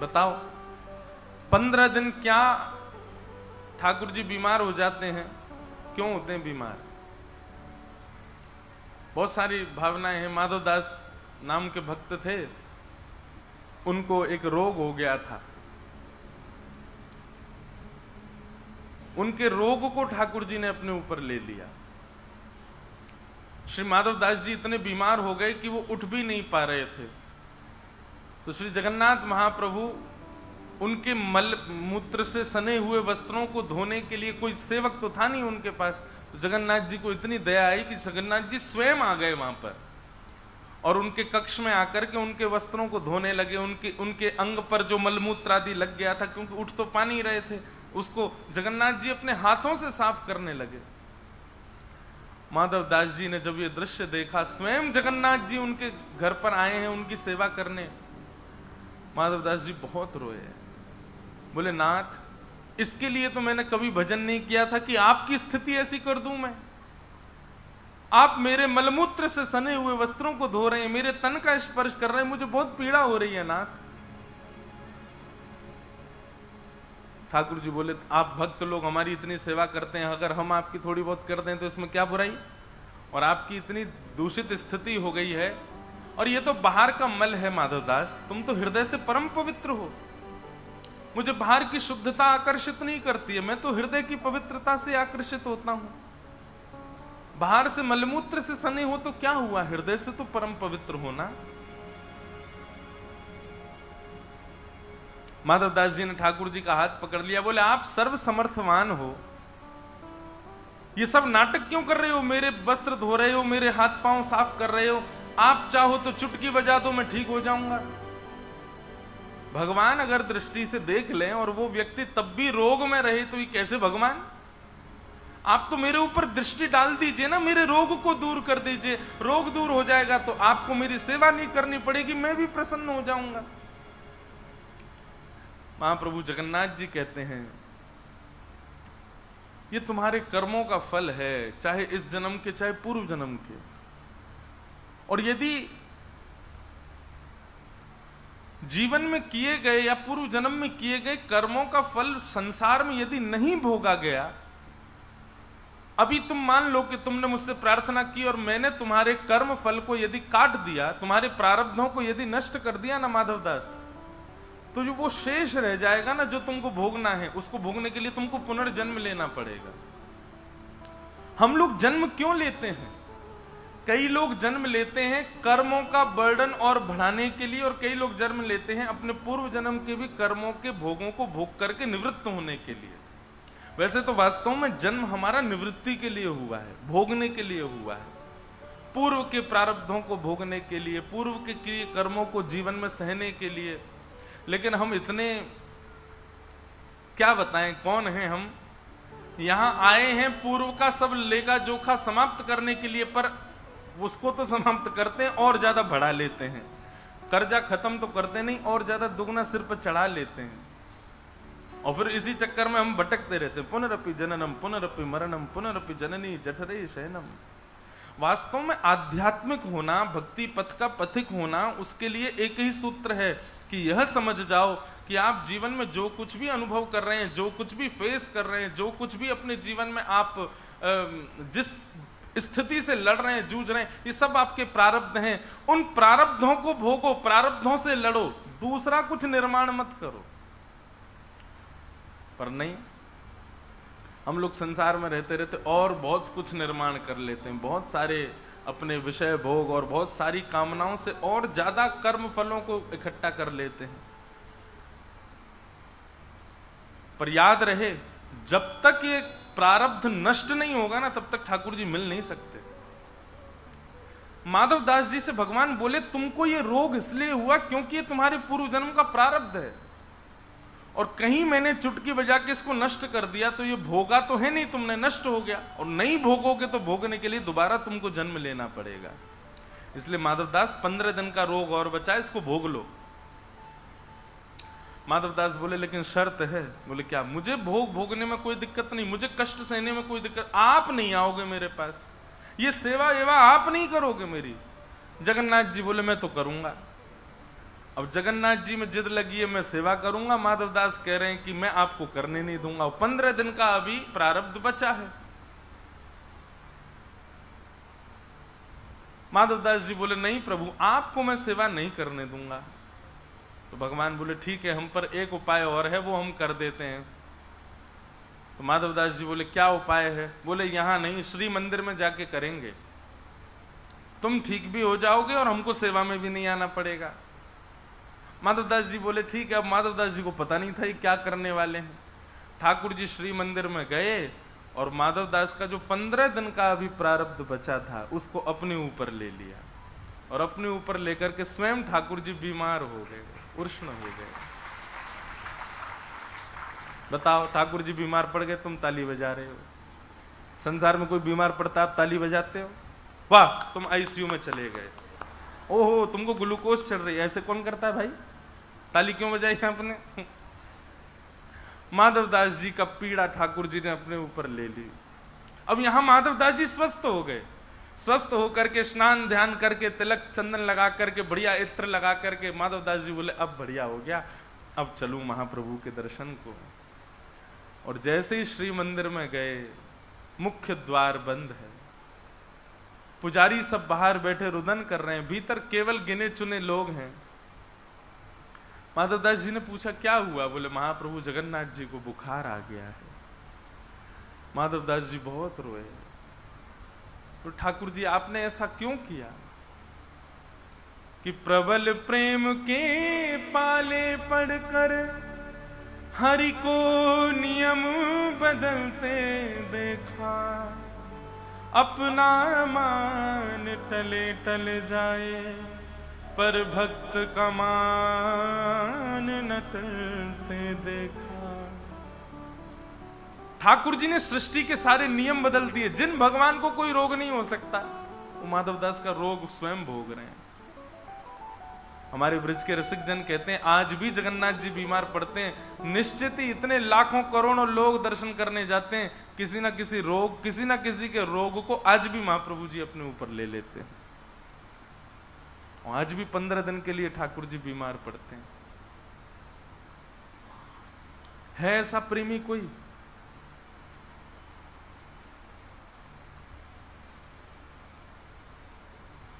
बताओ 15 दिन क्या ठाकुर जी बीमार हो जाते हैं? क्यों होते हैं बीमार? बहुत सारी भावनाएं हैं। माधवदास नाम के भक्त थे, उनको एक रोग हो गया था। उनके रोग को ठाकुर जी ने अपने ऊपर ले लिया। श्री माधवदास जी इतने बीमार हो गए कि वो उठ भी नहीं पा रहे थे। तो श्री जगन्नाथ महाप्रभु उनके मल मूत्र से सने हुए वस्त्रों को धोने के लिए कोई सेवक तो था नहीं उनके पास। तो जगन्नाथ जी को इतनी दया आई कि जगन्नाथ जी स्वयं आ गए वहां पर और उनके कक्ष में आकर के उनके वस्त्रों को धोने लगे। उनके अंग पर जो मलमूत्र आदि लग गया था, क्योंकि उठ तो पा नहीं रहे थे, उसको जगन्नाथ जी अपने हाथों से साफ करने लगे। माधवदास जी ने जब ये दृश्य देखा, स्वयं जगन्नाथ जी उनके घर पर आए हैं उनकी सेवा करने, माधवदास जी बहुत रोए। बोले नाथ, इसके लिए तो मैंने कभी भजन नहीं किया था कि आपकी स्थिति ऐसी कर दूं मैं। आप मेरे मलमूत्र से सने हुए वस्त्रों को धो रहे हैं, मेरे तन का स्पर्श कर रहे हैं, मुझे बहुत पीड़ा हो रही है नाथ। ठाकुर जी बोले आप भक्त लोग हमारी इतनी सेवा करते हैं, अगर हम आपकी थोड़ी बहुत कर दें तो इसमें क्या बुराई? और आपकी इतनी दूषित स्थिति हो गई है, और ये तो बाहर का मल है माधवदास, तुम तो हृदय से परम पवित्र हो। मुझे बाहर की शुद्धता आकर्षित नहीं करती है, मैं तो हृदय की पवित्रता से आकर्षित होता हूं। बाहर से मलमूत्र से सने हो तो क्या हुआ, हृदय से तो परम पवित्र होना। माधवदास जी ने ठाकुर जी का हाथ पकड़ लिया, बोले आप सर्व समर्थवान हो, ये सब नाटक क्यों कर रहे हो? मेरे वस्त्र धो रहे हो, मेरे हाथ पांव साफ कर रहे हो, आप चाहो तो चुटकी बजा दो, मैं ठीक हो जाऊंगा। भगवान अगर दृष्टि से देख लें और वो व्यक्ति तब भी रोग में रहे तो ये कैसे भगवान? आप तो मेरे ऊपर दृष्टि डाल दीजिए ना, मेरे रोग को दूर कर दीजिए। रोग दूर हो जाएगा तो आपको मेरी सेवा नहीं करनी पड़ेगी, मैं भी प्रसन्न हो जाऊंगा। महाप्रभु जगन्नाथ जी कहते हैं ये तुम्हारे कर्मों का फल है, चाहे इस जन्म के चाहे पूर्व जन्म के। और यदि जीवन में किए गए या पूर्व जन्म में किए गए कर्मों का फल संसार में यदि नहीं भोगा गया, अभी तुम मान लो कि तुमने मुझसे प्रार्थना की और मैंने तुम्हारे कर्म फल को यदि काट दिया, तुम्हारे प्रारब्धों को यदि नष्ट कर दिया ना माधवदास, तो जो वो शेष रह जाएगा ना जो तुमको भोगना है, उसको भोगने के लिए तुमको पुनर्जन्म लेना पड़ेगा। हम लोग जन्म क्यों लेते हैं? कई लोग जन्म लेते हैं कर्मों का बर्डन और बढ़ाने के लिए, और कई लोग जन्म लेते हैं अपने पूर्व जन्म के भी कर्मों के भोगों को भोग करके निवृत्त होने के लिए। वैसे तो वास्तव में जन्म हमारा निवृत्ति के लिए हुआ है, भोगने के लिए हुआ है, पूर्व के प्रारब्धों को भोगने के लिए, पूर्व के किए कर्मों को जीवन में सहने के लिए। लेकिन हम इतने क्या बताएं कौन हैं हम? यहां आए हैं पूर्व का सब लेखा जोखा समाप्त करने के लिए, पर उसको तो समाप्त करते हैं और ज्यादा बढ़ा लेते हैं। कर्जा खत्म तो करते नहीं, और ज्यादा दुगना सिर पर चढ़ा लेते हैं, और फिर इसी चक्कर में हम भटकते रहते हैं। पुनरपि जननम पुनरपि मरणम पुनरपि जननी जठरे शयनम। वास्तव में आध्यात्मिक होना, भक्ति पथ का पथिक होना, उसके लिए एक ही सूत्र है कि यह समझ जाओ कि आप जीवन में जो कुछ भी अनुभव कर रहे हैं, जो कुछ भी फेस कर रहे हैं, जो कुछ भी अपने जीवन में आप जिस स्थिति से लड़ रहे हैं, जूझ रहे हैं, ये सब आपके प्रारब्ध हैं। उन प्रारब्धों को भोगो, प्रारब्धों से लड़ो, दूसरा कुछ निर्माण मत करो। पर नहीं, हम लोग संसार में रहते रहते और बहुत कुछ निर्माण कर लेते हैं, बहुत सारे अपने विषय भोग और बहुत सारी कामनाओं से और ज्यादा कर्म फलों को इकट्ठा कर लेते हैं। पर याद रहे, जब तक ये प्रारब्ध नष्ट नहीं होगा ना, तब तक ठाकुर जी मिल नहीं सकते। माधवदास जी से भगवान बोले तुमको ये रोग इसलिए हुआ क्योंकि ये तुम्हारे पूर्व जन्म का प्रारब्ध है, और कहीं मैंने चुटकी बजा के इसको नष्ट कर दिया तो ये भोगा तो है नहीं तुमने, नष्ट हो गया। और नहीं भोगोगे तो भोगने के लिए दोबारा तुमको जन्म लेना पड़ेगा। इसलिए माधवदास 15 दिन का रोग और बचा, इसको भोग लो। माधवदास बोले लेकिन शर्त है। बोले क्या? मुझे भोगने में कोई दिक्कत नहीं, मुझे कष्ट सहने में कोई दिक्कत, आप नहीं आओगे मेरे पास, ये सेवा एवा आप नहीं करोगे मेरी। जगन्नाथ जी बोले मैं तो करूंगा। अब जगन्नाथ जी में जिद लगी है मैं सेवा करूंगा, माधवदास कह रहे हैं कि मैं आपको करने नहीं दूंगा, 15 दिन का अभी प्रारब्ध बचा है। माधवदास जी बोले नहीं प्रभु, आपको मैं सेवा नहीं करने दूंगा। तो भगवान बोले ठीक है, हम पर एक उपाय और है, वो हम कर देते हैं। तो माधवदास जी बोले क्या उपाय है? बोले यहां नहीं, श्री मंदिर में जाके करेंगे, तुम ठीक भी हो जाओगे और हमको सेवा में भी नहीं आना पड़ेगा। माधवदास जी बोले ठीक है। अब माधवदास जी को पता नहीं था ये क्या करने वाले हैं। ठाकुर जी श्री मंदिर में गए और माधवदास का जो 15 दिन का अभी प्रारब्ध बचा था उसको अपने ऊपर ले लिया, और अपने ऊपर लेकर के स्वयं ठाकुर जी बीमार हो गए, उष्ण हो गए। बताओ, ठाकुर जी बीमार पड़ गए, तुम ताली बजा रहे हो। संसार में कोई बीमार पड़ता आप ताली बजाते हो? वाह, तुम आईसीयू में चले गए, ओहो तुमको ग्लूकोज चढ़ रही है। ऐसे कौन करता है भाई? ताली क्यों बजाई आपने? माधवदास जी का पीड़ा ठाकुर जी ने अपने ऊपर ले ली। अब यहां माधवदास जी स्वस्थ हो गए, स्वस्थ होकर के स्नान ध्यान करके तिलक चंदन लगा करके बढ़िया इत्र लगा करके माधवदास जी बोले अब बढ़िया हो गया, अब चलूं महाप्रभु के दर्शन को। और जैसे ही श्री मंदिर में गए, मुख्य द्वार बंद है, पुजारी सब बाहर बैठे रुदन कर रहे हैं, भीतर केवल गिने चुने लोग हैं। माधवदास जी ने पूछा क्या हुआ? बोले महाप्रभु जगन्नाथ जी को बुखार आ गया है। माधवदास जी बहुत रोए। तो ठाकुर जी आपने ऐसा क्यों किया? कि प्रबल प्रेम के पाले पड़कर हरि को नियम बदलते देखा, अपना मान टले टल जाए पर भक्त का मान न टलते देखा। ठाकुर जी ने सृष्टि के सारे नियम बदल दिए। जिन भगवान को कोई रोग नहीं हो सकता, वो माधवदास का रोग स्वयं भोग रहे हैं। हमारे ब्रज के रसिक जन कहते हैं आज भी जगन्नाथ जी बीमार पड़ते हैं, निश्चित ही इतने लाखों करोड़ों लोग दर्शन करने जाते हैं, किसी ना किसी रोग, किसी ना किसी के रोग को आज भी महाप्रभु जी अपने ऊपर ले लेते हैं। आज भी 15 दिन के लिए ठाकुर जी बीमार पड़ते हैं। है ऐसा प्रेमी कोई?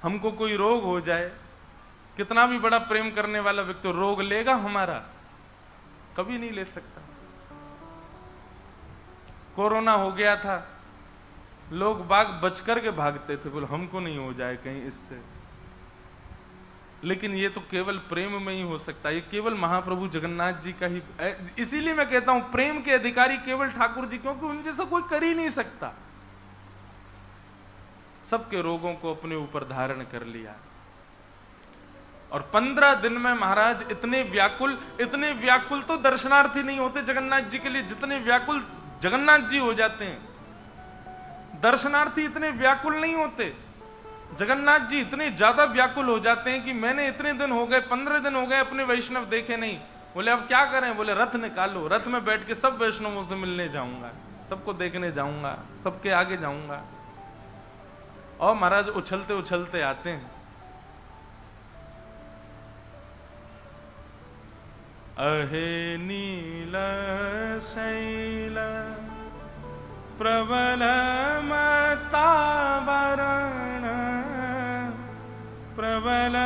हमको कोई रोग हो जाए, कितना भी बड़ा प्रेम करने वाला व्यक्ति रोग लेगा हमारा? कभी नहीं ले सकता। कोरोना हो गया था, लोग बाग बच करके भागते थे, बोले हमको नहीं हो जाए कहीं इससे। लेकिन ये तो केवल प्रेम में ही हो सकता है, ये केवल महाप्रभु जगन्नाथ जी का ही। इसीलिए मैं कहता हूं प्रेम के अधिकारी केवल ठाकुर जी, क्योंकि उन जैसा कोई कर ही नहीं सकता। सबके रोगों को अपने ऊपर धारण कर लिया। और 15 दिन में महाराज इतने व्याकुल तो दर्शनार्थी नहीं होते जगन्नाथ जी के लिए, जितने व्याकुल जगन्नाथ जी हो जाते हैं। दर्शनार्थी इतने व्याकुल नहीं होते, जगन्नाथ जी इतने ज्यादा व्याकुल हो जाते हैं कि मैंने इतने दिन हो गए, 15 दिन हो गए अपने वैष्णव देखे नहीं। बोले अब क्या करें? बोले रथ निकालो, रथ में बैठ के सब वैष्णवों से मिलने जाऊंगा, सबको देखने जाऊंगा, सबके आगे जाऊंगा। और महाराज उछलते उछलते आते हैं। अहे नील शैल प्रबल मतावरण, प्रबल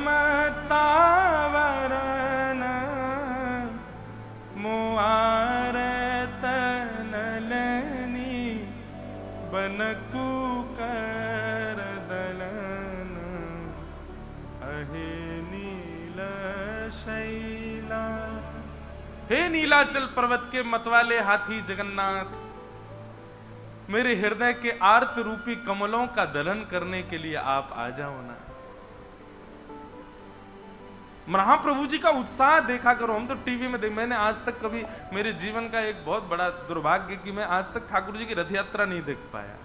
मतावरण, मुआरत नलनी बनकु कर दलन। अहे नील शैला, हे नीलाचल पर्वत के मतवाले हाथी जगन्नाथ, मेरे हृदय के आर्त रूपी कमलों का दलन करने के लिए आप आ जाओ ना। महाप्रभु जी का उत्साह देखा करो। हम तो टीवी में मैंने आज तक कभी, मेरे जीवन का एक बहुत बड़ा दुर्भाग्य कि मैं आज तक ठाकुर जी की रथ यात्रा नहीं देख पाया।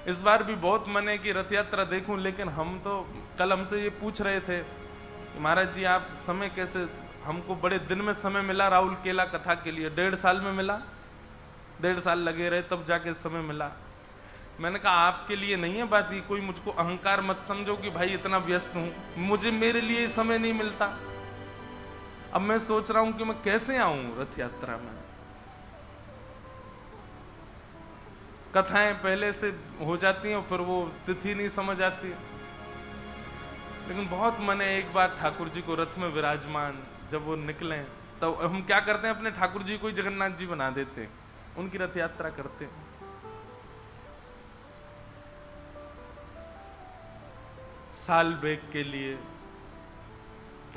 इस बार भी बहुत मन है कि रथ यात्रा देखूं, लेकिन हम तो कल हमसे ये पूछ रहे थे कि महाराज जी आप समय कैसे, हमको बड़े दिन में समय मिला राहुल केला कथा के लिए, 1.5 साल में मिला, 1.5 साल लगे रहे तब जाके समय मिला। मैंने कहा आपके लिए नहीं है बात, ये कोई मुझको अहंकार मत समझो कि भाई इतना व्यस्त हूं, मुझे मेरे लिए समय नहीं मिलता। अब मैं सोच रहा हूं कि मैं कैसे आऊं रथ यात्रा में। कथाएं पहले से हो जाती हैं और फिर वो तिथि नहीं समझ आती। लेकिन बहुत मन है एक बार ठाकुर जी को रथ में विराजमान, जब वो निकले तो हम क्या करते हैं, अपने ठाकुर जी को जगन्नाथ जी बना देते हैं, उनकी रथ यात्रा करते हैं। साल बेग के लिए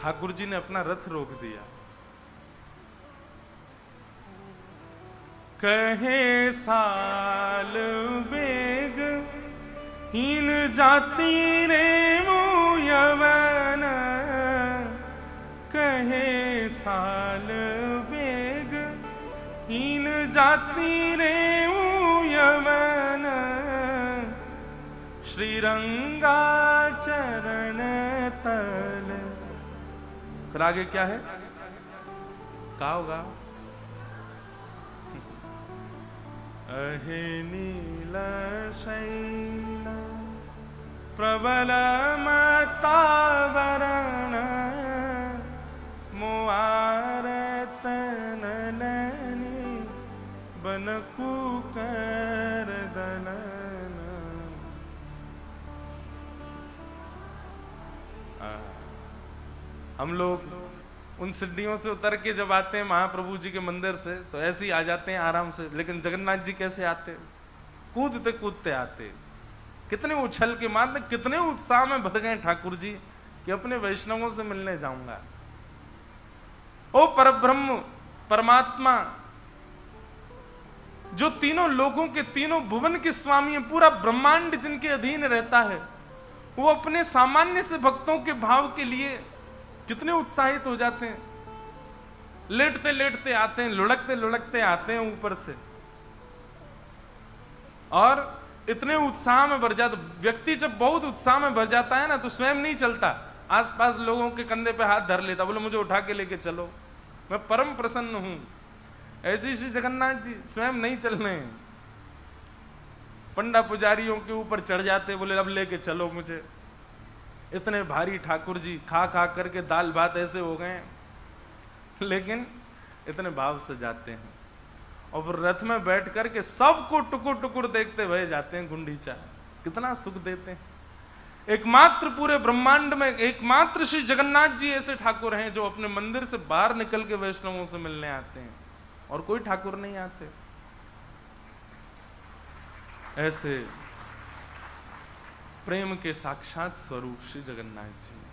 ठाकुर जी ने अपना रथ रोक दिया। कहे साल बेग हीन जाति रे यवन, कहे साल बेग हीन जाति रे यवन, श्रीरंगा चरण तल। फिर आगे क्या है, गाओ गाओ। अहे नील शैल प्रबल मतावरण, मुआरत नलनी बनकु कर दलन। हम लोग उन सीढ़ियों से उतर के जब आते हैं महाप्रभु जी के मंदिर से तो ऐसे ही आ जाते हैं आराम से, लेकिन जगन्नाथ जी कैसे आते, कूदते कूदते आते। कितने उछल के मारते, कितने उत्साह में भर गए ठाकुर जी कि अपने वैष्णवों से मिलने जाऊंगा। ओ परब्रह्म परमात्मा जो तीनों लोगों के, तीनों भुवन के स्वामी है, पूरा ब्रह्मांड जिनके अधीन रहता है, वो अपने सामान्य से भक्तों के भाव के लिए कितने उत्साहित हो जाते हैं। लेटते लेटते आते हैं, लुढ़कते लुढ़कते आते हैं ऊपर से, और इतने उत्साह में भर जाता। व्यक्ति जब बहुत उत्साह में भर जाता है ना तो स्वयं नहीं चलता, आसपास लोगों के कंधे पे हाथ धर लेता, बोले मुझे उठा के लेके चलो, मैं परम प्रसन्न हूं। ऐसे श्री जगन्नाथ जी स्वयं नहीं चल रहे हैं, पंडा पुजारियों के ऊपर चढ़ जाते, बोले अब लेके चलो मुझे। इतने भारी ठाकुर जी, खा खा करके दाल भात ऐसे हो गए, लेकिन इतने भाव से जाते हैं। और फिर रथ में बैठ करके सबको टुकुर टुकुर देखते हुए जाते हैं गुंडीचा। कितना सुख देते हैं। एकमात्र पूरे ब्रह्मांड में एकमात्र श्री जगन्नाथ जी ऐसे ठाकुर हैं जो अपने मंदिर से बाहर निकल के वैष्णवों से मिलने आते हैं, और कोई ठाकुर नहीं आते। ऐसे प्रेम के साक्षात स्वरूप श्री जगन्नाथ जी।